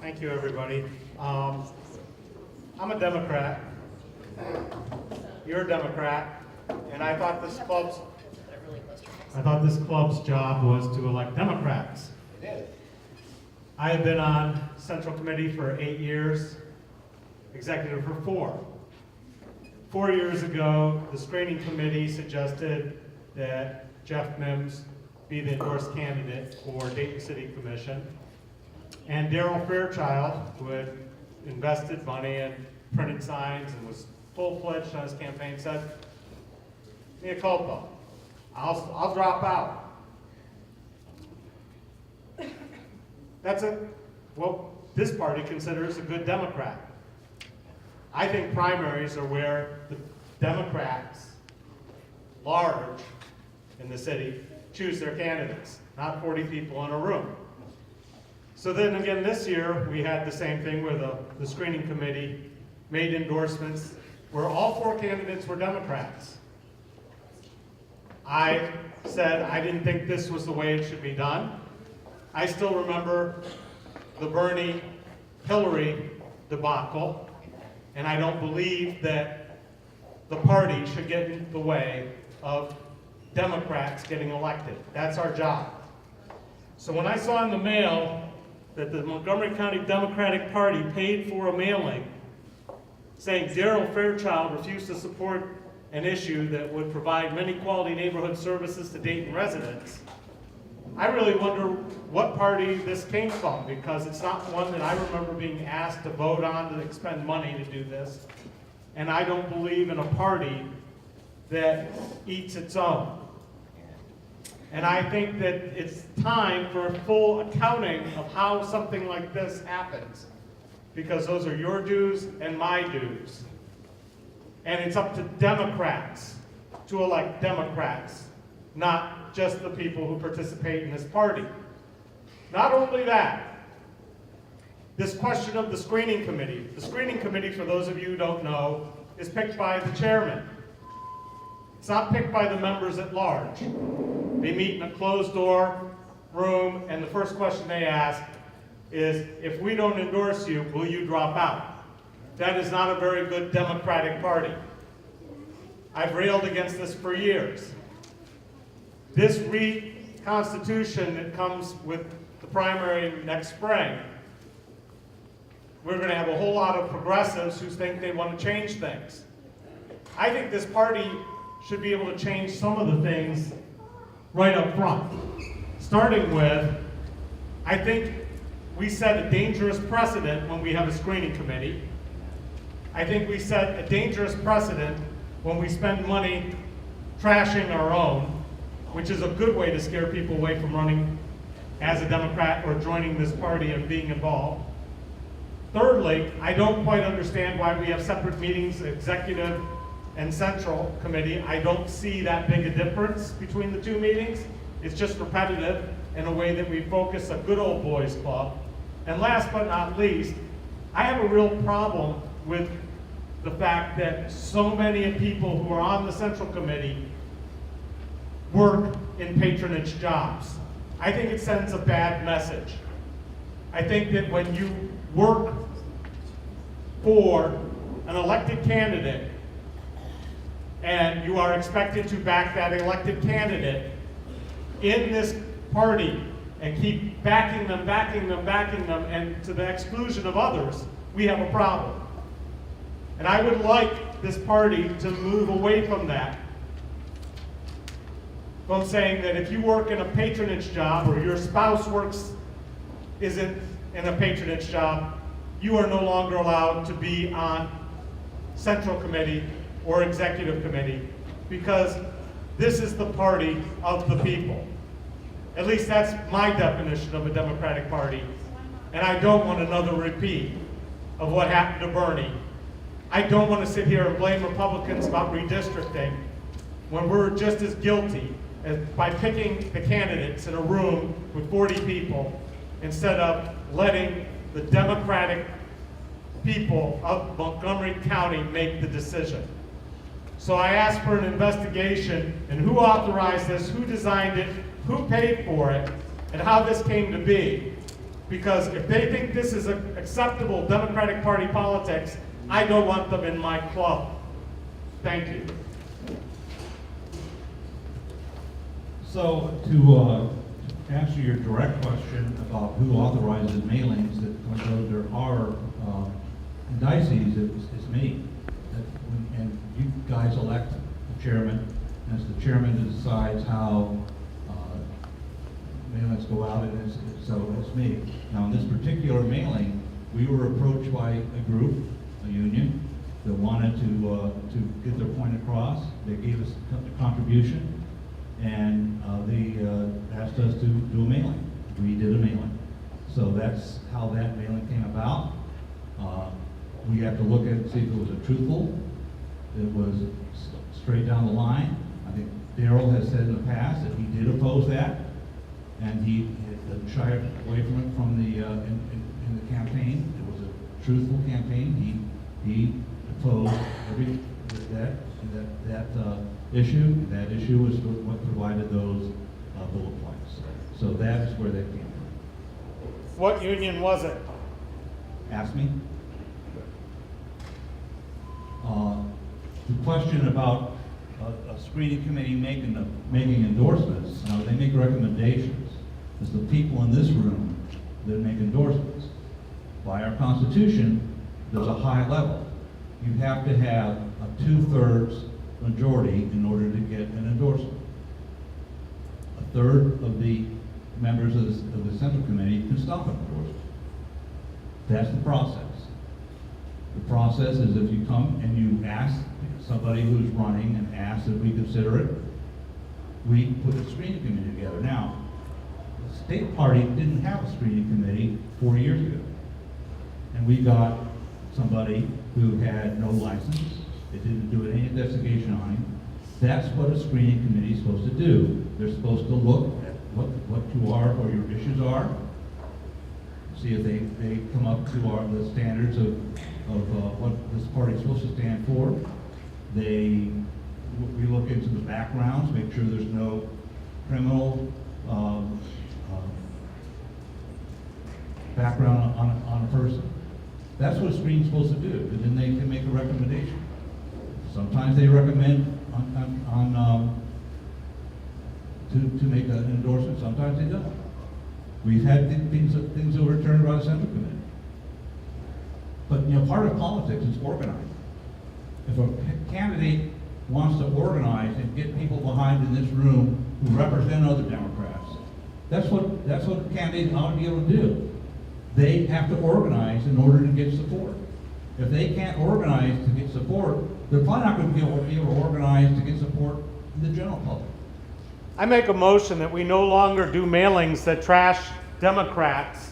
Thank you, everybody. I'm a Democrat. You're a Democrat, and I thought this club's job was to elect Democrats. It is. I have been on Central Committee for 8 years, executive for 4. 4 years ago, the screening committee suggested that Jeff Mims be the endorsed candidate for Dayton City Commission. And Daryl Fairchild, who had invested money and printed signs and was full-fledged on his campaign, said, "Mea culpa, I'll drop out." That's what this party considers a good Democrat. I think primaries are where the Democrats, large in the city, choose their candidates, not 40 people in a room. So then again this year, we had the same thing where the screening committee made endorsements where all 4 candidates were Democrats. I said I didn't think this was the way it should be done. I still remember the Bernie-Hillary debacle, and I don't believe that the party should get in the way of Democrats getting elected. That's our job. So when I saw in the mail that the Montgomery County Democratic Party paid for a mailing saying Daryl Fairchild refused to support an issue that would provide many quality neighborhood services to Dayton residents, I really wonder what party this came from, because it's not one that I remember being asked to vote on to expend money to do this. And I don't believe in a party that eats its own. And I think that it's time for a full accounting of how something like this happens, because those are your dues and my dues. And it's up to Democrats to elect Democrats, not just the people who participate in this party. Not only that, this question of the screening committee. The screening committee, for those of you who don't know, is picked by the chairman. It's not picked by the members at large. They meet in a closed-door room, and the first question they ask is, if we don't endorse you, will you drop out? That is not a very good Democratic party. I've railed against this for years. This reconstitution that comes with the primary next spring, we're going to have a whole lot of progressives who think they want to change things. I think this party should be able to change some of the things right up front. Starting with, I think we set a dangerous precedent when we have a screening committee. I think we set a dangerous precedent when we spend money trashing our own, which is a good way to scare people away from running as a Democrat or joining this party and being involved. Thirdly, I don't quite understand why we have separate meetings, executive and central committee. I don't see that big a difference between the 2 meetings. It's just repetitive in a way that we focus a good old boys club. And last but not least, I have a real problem with the fact that so many people who are on the central committee work in patronage jobs. I think it sends a bad message. I think that when you work for an elected candidate and you are expected to back that elected candidate in this party and keep backing them, and to the exclusion of others, we have a problem. And I would like this party to move away from that. From saying that if you work in a patronage job or your spouse isn't in a patronage job, you are no longer allowed to be on central committee or executive committee, because this is the party of the people. At least that's my definition of a Democratic Party, and I don't want another repeat of what happened to Bernie. I don't want to sit here and blame Republicans about redistricting when we're just as guilty as by picking the candidates in a room with 40 people instead of letting the Democratic people of Montgomery County make the decision. So I asked for an investigation and who authorized this, who designed it, who paid for it, and how this came to be. Because if they think this is acceptable Democratic Party politics, I don't want them in my club. Thank you. So to answer your direct question about who authorizes mailings, that when there are indices, it's me. And you guys elect the chairman, and it's the chairman who decides how mailings go out, and so it's me. Now, in this particular mailing, we were approached by a group, a union, that wanted to get their point across. They gave us a contribution, and they asked us to do a mailing. We did a mailing. So that's how that mailing came about. We have to look at it, see if it was a truthful, it was straight down the line. I think Darrell has said in the past that he did oppose that, and he shied away from it from the in the campaign. It was a truthful campaign. He opposed that issue. That issue was what provided those bullet points. So that is where that came from. What union was it? Ask me. The question about a screening committee making endorsements, they make recommendations. It's the people in this room that make endorsements. By our Constitution, there's a high level. You have to have a 2/3 majority in order to get an endorsement. A third of the members of the Central Committee can stop an endorsement. That's the process. The process is if you come and you ask somebody who's running and ask that we consider it, we put a screening committee together. Now, the state party didn't have a screening committee 4 years ago. And we got somebody who had no license. They didn't do any investigation on him. That's what a screening committee is supposed to do. They're supposed to look at what you are or your issues are, see if they come up to the standards of what this party is supposed to stand for. We look into the backgrounds, make sure there's no criminal background on a person. That's what a screen's supposed to do, and then they can make a recommendation. Sometimes they recommend to make an endorsement, sometimes they don't. We've had things overturned by the Central Committee. But part of politics is organizing. If a candidate wants to organize and get people behind in this room who represent other Democrats, that's what candidates ought to be able to do. They have to organize in order to get support. If they can't organize to get support, they're probably not going to be able to organize to get support in the general public. I make a motion that we no longer do mailings that trash Democrats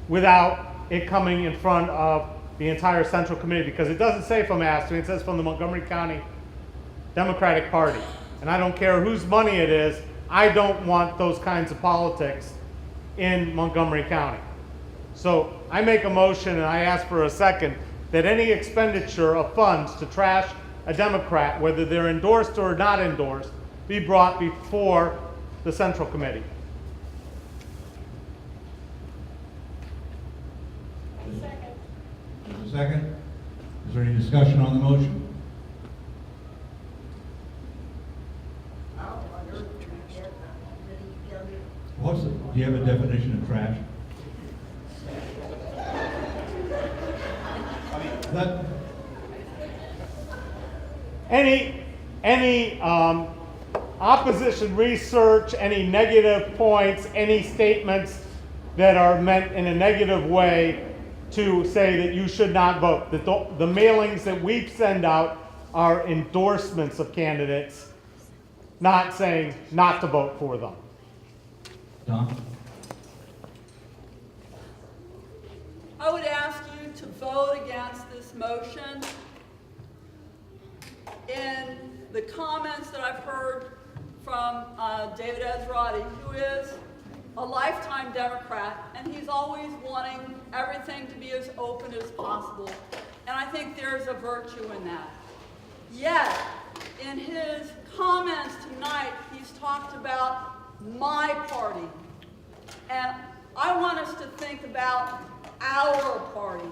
without it coming in front of the entire Central Committee, because it doesn't say from Aspen, it says from the Montgomery County Democratic Party. And I don't care whose money it is, I don't want those kinds of politics in Montgomery County. So I make a motion, and I ask for a second, that any expenditure of funds to trash a Democrat, whether they're endorsed or not endorsed, be brought before the Central Committee. Second. There's a second. Is there any discussion on the motion? Do you have a definition of trash? Any opposition research, any negative points, any statements that are meant in a negative way to say that you should not vote. The mailings that we send out are endorsements of candidates, not saying not to vote for them. Don? I would ask you to vote against this motion. In the comments that I've heard from David Ezrati, who is a lifetime Democrat, and he's always wanting everything to be as open as possible. And I think there's a virtue in that. Yet, in his comments tonight, he's talked about my party. And I want us to think about our party.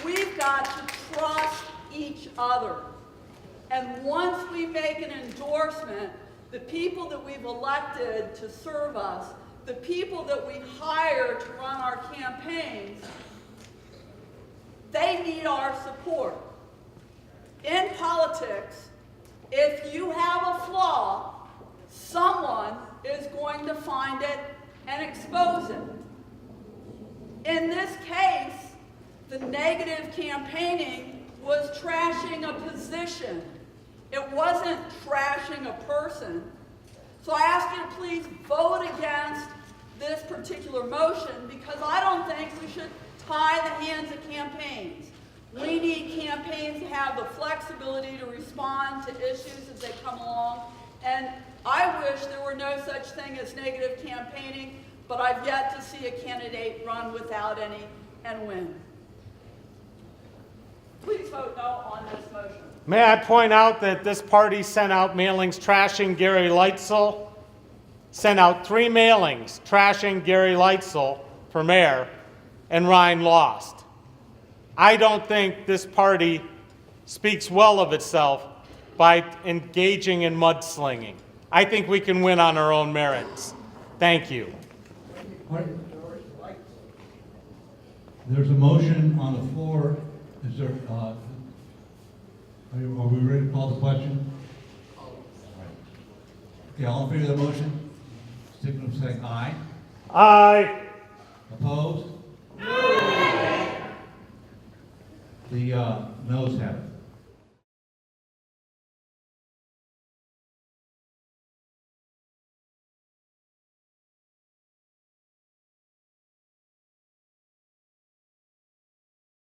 We've got to trust each other. And once we make an endorsement, the people that we've elected to serve us, the people that we hire to run our campaigns, they need our support. In politics, if you have a flaw, someone is going to find it and expose it. In this case, the negative campaigning was trashing a position. It wasn't trashing a person. So I ask you to please vote against this particular motion, because I don't think we should tie the hands of campaigns. We need campaigns to have the flexibility to respond to issues as they come along. And I wish there were no such thing as negative campaigning, but I've yet to see a candidate run without any and win. Please vote no on this motion. May I point out that this party sent out mailings trashing Gary Leitzel, sent out 3 mailings trashing Gary Leitzel for mayor, and Ryan lost. I don't think this party speaks well of itself by engaging in mudslinging. I think we can win on our own merits. Thank you. There's a motion on the floor. Is there, are we ready to call the question? All right. Okay, all in favor of the motion? Signal by saying aye. Aye. Opposed? The noes have it.